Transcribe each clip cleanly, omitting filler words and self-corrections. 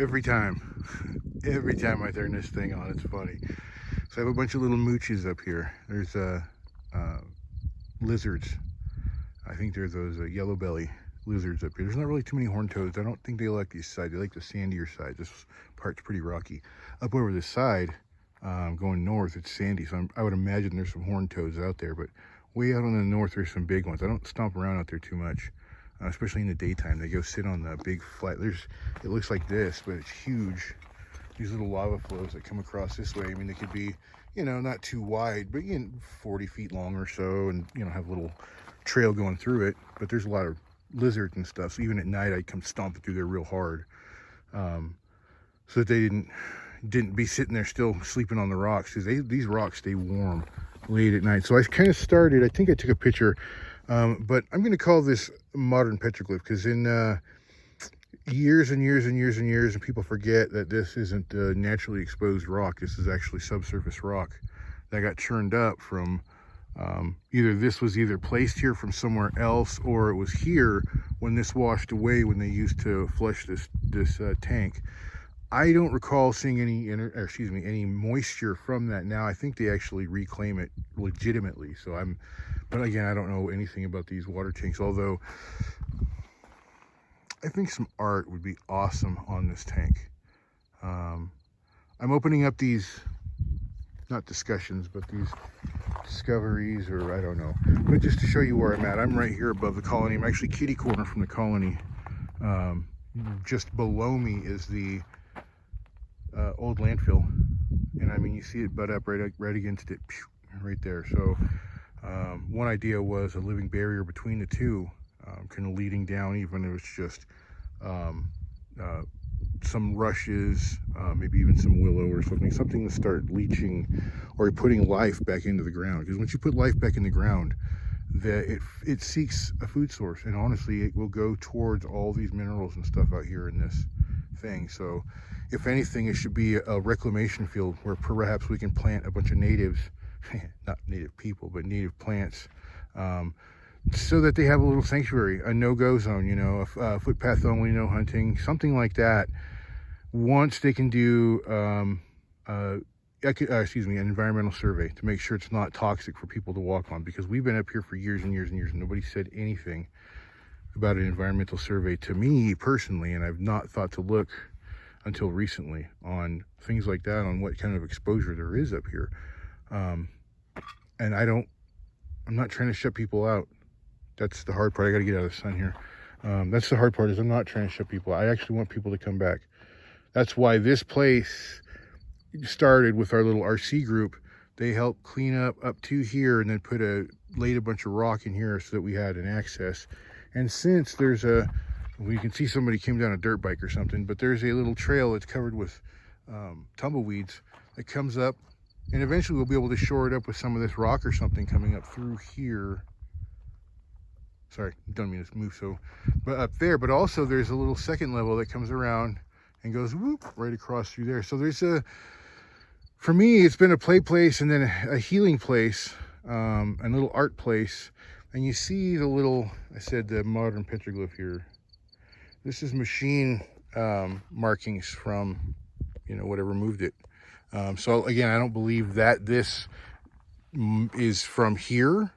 Every time. Every time I turn this thing on, it's funny. So I have a bunch of little mooches up here. There's uh, lizards. I think there's those yellow belly lizards up here. There's not really too many horned toads. I don't think they like this side. They like the sandier side. This part's pretty rocky. Up over this side, going north, it's sandy. So I would imagine there's some horned toads out there. But way out on the north, there's some big ones. I don't stomp around out there too much, especially in the daytime. They go sit on the big flat. It looks like this, but it's huge. These little lava flows that come across this way. I mean, they could be, not too wide, but 40 feet long or so, and have a little trail going through it. But there's a lot of lizards and stuff. So even at night, I'd come stomping through there real hard, so that they didn't be sitting there still sleeping on the rocks, because these rocks stay warm late at night. So I kind of started. I think I took a picture, but I'm going to call this modern petroglyph, because in years and years and years and years, and people forget that this isn't naturally exposed rock. This is actually subsurface rock that got churned up from either this was either placed here from somewhere else, or it was here when this washed away when they used to flush this tank. I don't recall seeing any moisture from that now. I think they actually reclaim it legitimately. But again, I don't know anything about these water tanks, although I think some art would be awesome on this tank. I'm opening up these, not discussions, but these discoveries, or I don't know, but just to show you where I'm at. I'm right here above the colony. I'm actually kitty corner from the colony. Just below me is the old landfill, and I mean, you see it butt up right against it, right there. So one idea was a living barrier between the two, kind of leading down, even if it's just some rushes, maybe even some willow or something to start leaching or putting life back into the ground. Because once you put life back in the ground, it seeks a food source, and honestly, it will go towards all these minerals and stuff out here in this thing. So if anything, it should be a reclamation field where perhaps we can plant a bunch of natives, not native people, but native plants, so that they have a little sanctuary, a no-go zone, a footpath only, no hunting, something like that. Once they can do an environmental survey to make sure it's not toxic for people to walk on, because we've been up here for years and years and years, and nobody said anything about an environmental survey to me personally, and I've not thought to look until recently on things like that, on what kind of exposure there is up here. And I'm not trying to shut people out. That's the hard part. I got to get out of the sun here. That's the hard part, is I'm not trying to shut people out. I actually want people to come back. That's why this place started with our little RC group. They helped clean up to here, and then laid a bunch of rock in here so that we had an access. And since you can see somebody came down a dirt bike or something, but there's a little trail that's covered with tumbleweeds that comes up, and eventually we'll be able to shore it up with some of this rock or something coming up through here. Sorry, don't mean to move but up there. But also there's a little second level that comes around and goes whoop right across through there. So for me, it's been a play place, and then a healing place, a little art place. And you see the modern petroglyph here. This is machine markings from, whatever moved it. So again, I don't believe that this is from here.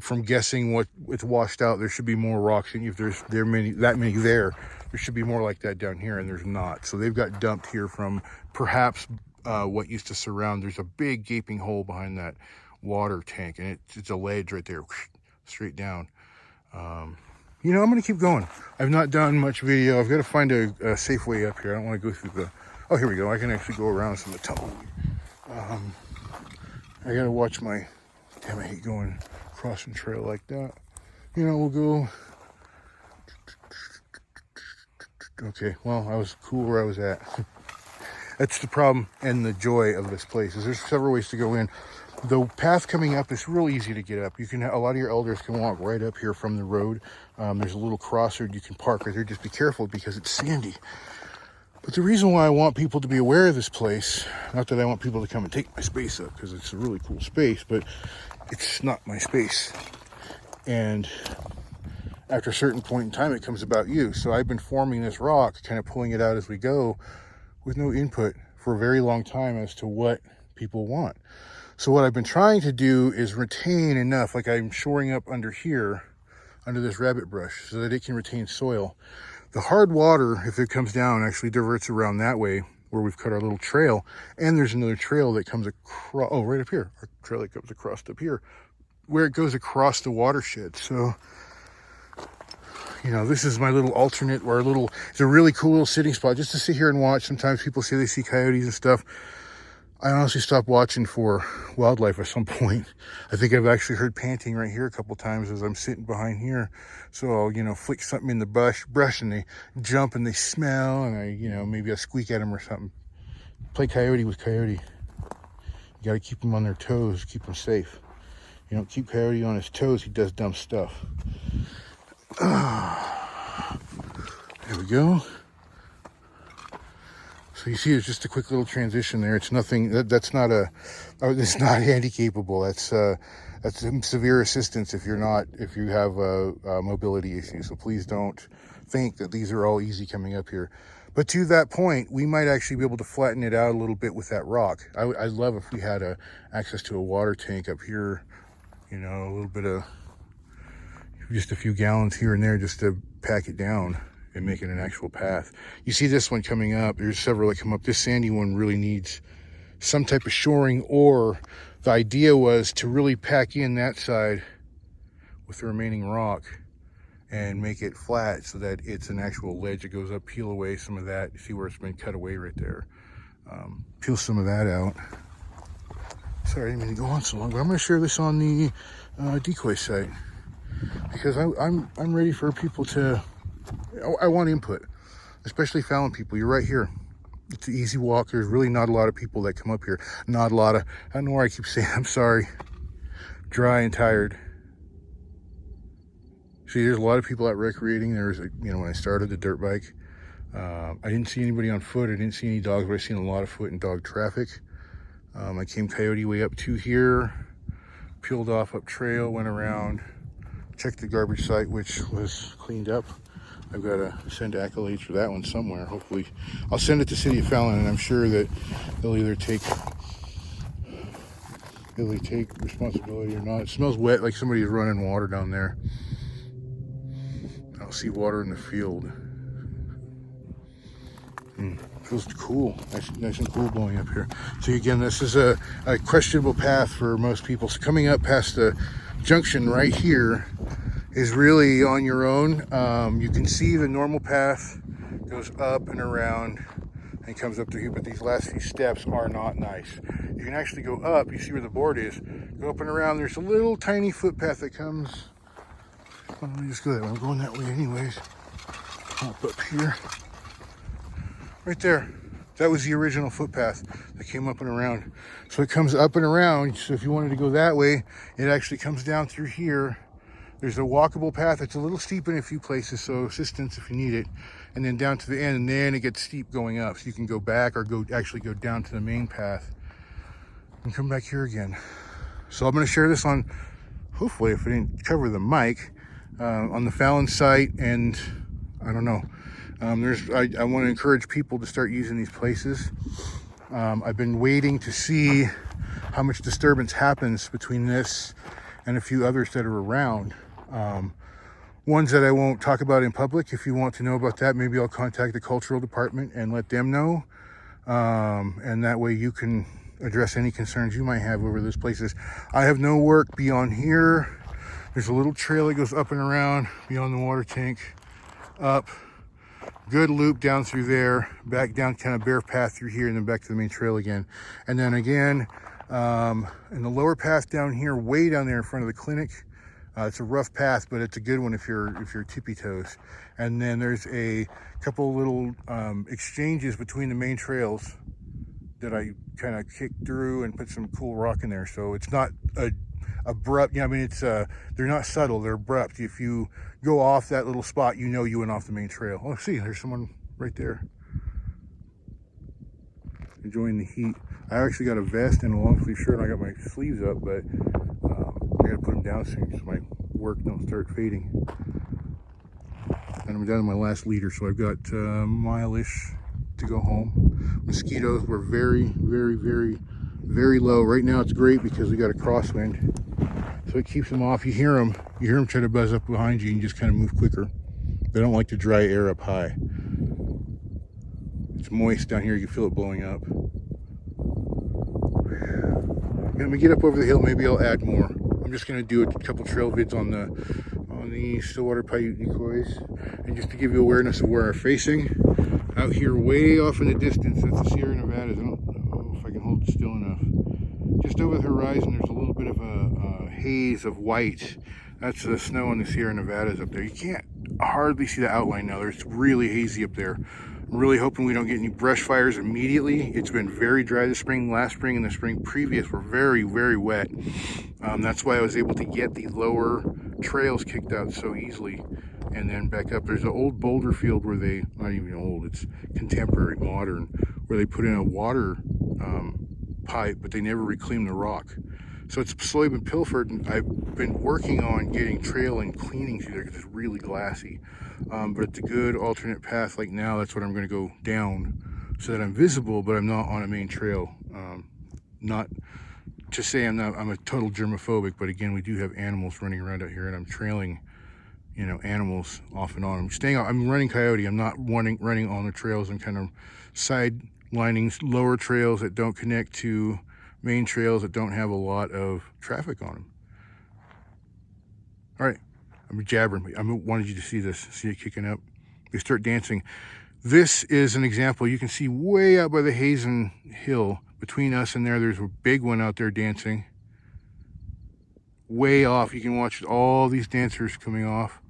From guessing what it's washed out, there should be more rocks, and if there's that many there should be more like that down here, and there's not. So they've got dumped here from perhaps what used to surround. There's a big gaping hole behind that water tank, and it's a ledge right there, straight down. I'm gonna keep going. I've not done much video. I've got to find a safe way up here. I don't want to go through oh, here we go. I can actually go around some of the tumbleweed. I gotta watch my, damn, I hate going crossing trail like that. We'll go. Okay, well, I was cool where I was at. That's the problem and the joy of this place, is there's several ways to go in. The path coming up is real easy to get up. A lot of your elders can walk right up here from the road. There's a little crossroad you can park right there. Just be careful because it's sandy. But the reason why I want people to be aware of this place, not that I want people to come and take my space up, because it's a really cool space, but it's not my space. And after a certain point in time, it comes about you. So I've been forming this rock, kind of pulling it out as we go with no input for a very long time as to what people want. So what I've been trying to do is retain enough, like I'm shoring up under here, under this rabbit brush, so that it can retain soil. The hard water, if it comes down, actually diverts around that way where we've cut our little trail. And there's another trail that comes across, oh, right up here, our trail that comes across up here, where it goes across the watershed. So, you know, this is my little alternate, or it's a really cool little sitting spot just to sit here and watch. Sometimes people say they see coyotes and stuff. I honestly stopped watching for wildlife at some point. I think I've actually heard panting right here a couple times as I'm sitting behind here. So I'll, you know, flick something in the brush and they jump and they smell, and I, you know, maybe I squeak at them or something. Play coyote with coyote. You got to keep them on their toes, keep them safe. You don't keep coyote on his toes, he does dumb stuff. There we go. So you see, it's just a quick little transition there. It's nothing. That's not it's not handicapable. That's severe assistance if you have a mobility issue. So please don't think that these are all easy coming up here. But to that point, we might actually be able to flatten it out a little bit with that rock. I'd love if we had access to a water tank up here. You know, a little bit of, just a few gallons here and there just to pack it down and make it an actual path. You see this one coming up. There's several that come up. This sandy one really needs some type of shoring, or the idea was to really pack in that side with the remaining rock and make it flat so that it's an actual ledge that goes up. Peel away some of that. You see where it's been cut away right there. Peel some of that out. Sorry, I didn't mean to go on so long, but I'm going to share this on the decoy site because I'm ready for people to. I want input, especially Fallon people. You're right here. It's an easy walk. There's really not a lot of people that come up here. Not a lot of, I don't know why I keep saying, I'm sorry, dry and tired. See, there's a lot of people out recreating. There's, you know, when I started the dirt bike, I didn't see anybody on foot. I didn't see any dogs, but I've seen a lot of foot and dog traffic. I came coyote way up to here, peeled off up trail, went around, checked the garbage site, which was cleaned up. I've got to send accolades for that one somewhere. Hopefully, I'll send it to City of Fallon, and I'm sure that they'll either take responsibility or not. It smells wet, like somebody's running water down there. I don't see water in the field. Feels cool, nice and cool blowing up here. So again, this is a questionable path for most people. So coming up past the junction right here is really on your own. You can see the normal path goes up and around and comes up to here, but these last few steps are not nice. You can actually go up, you see where the board is, go up and around. There's a little tiny footpath that comes, well, let me just go that way. I'm going that way anyways. Up here, right there. That was the original footpath that came up and around. So it comes up and around. So if you wanted to go that way, it actually comes down through here. There's a walkable path. It's a little steep in a few places, so assistance if you need it. And then down to the end, and then it gets steep going up. So you can go back or actually go down to the main path and come back here again. So I'm gonna share this on, hopefully if I didn't cover the mic, on the Fallon site, and I don't know. I want to encourage people to start using these places. I've been waiting to see how much disturbance happens between this and a few others that are around. Ones that I won't talk about in public. If you want to know about that, maybe I'll contact the cultural department and let them know. And that way you can address any concerns you might have over those places. I have no work beyond here. There's a little trail that goes up and around beyond the water tank, up. Good loop down through there, back down kind of bare path through here, and then back to the main trail again. And then again, in the lower path down here, way down there in front of the clinic, it's a rough path, but it's a good one if you're tippy toes. And then there's a couple little exchanges between the main trails that I kind of kicked through and put some cool rock in there. So it's not abrupt. Yeah, I mean, it's they're not subtle, they're abrupt. If you go off that little spot, you know you went off the main trail. Oh, see, there's someone right there enjoying the heat. I actually got a vest and a long sleeve shirt. I got my sleeves up, but I gotta put them down soon so my work don't start fading. I'm down to my last liter, so I've got a mile-ish to go home. Mosquitoes were very, very, very, very low. Right now it's great because we got a crosswind, so it keeps them off. You hear them try to buzz up behind you, and you just kind of move quicker. They don't like the dry air up high. It's moist down here, you can feel it blowing up. Let me get up over the hill, maybe I'll add more. I'm just gonna do a couple trail vids on the Stillwater Paiute decoys, and just to give you awareness of where we're facing. Out here way off in the distance, that's the Sierra Nevadas. I don't know if I can hold it still enough. Just over the horizon, there's a little bit of a haze of white. That's the snow in the Sierra Nevadas up there. You can't hardly see the outline now. It's really hazy up there. I'm really hoping we don't get any brush fires immediately. It's been very dry this spring. Last spring and the spring previous were very, very wet. That's why I was able to get the lower trails kicked out so easily. And then back up, there's an old boulder field where they, not even old, it's contemporary, modern, where they put in a water pipe, but they never reclaimed the rock. So it's slowly been pilfered, and I've been working on getting trail and cleaning through there because it's really glassy. But it's a good alternate path. Like now, that's what I'm going to go down so that I'm visible, but I'm not on a main trail. Not to say I'm a total germophobic, but again, we do have animals running around out here, and I'm trailing, you know, animals off and on. I'm running coyote. I'm not running on the trails. I'm kind of sidelining lower trails that don't connect to main trails that don't have a lot of traffic on them. All right, I'm jabbering. I wanted you to see this, see it kicking up. They start dancing. This is an example. You can see way out by the Hazen Hill, between us and there's a big one out there dancing. Way off, you can watch all these dancers coming off.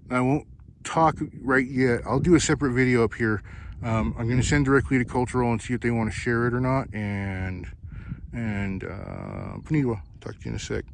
I won't talk right yet. I'll do a separate video up here. I'm going to send directly to Cultural and see if they want to share it or not. And Paniwa, talk to you in a sec.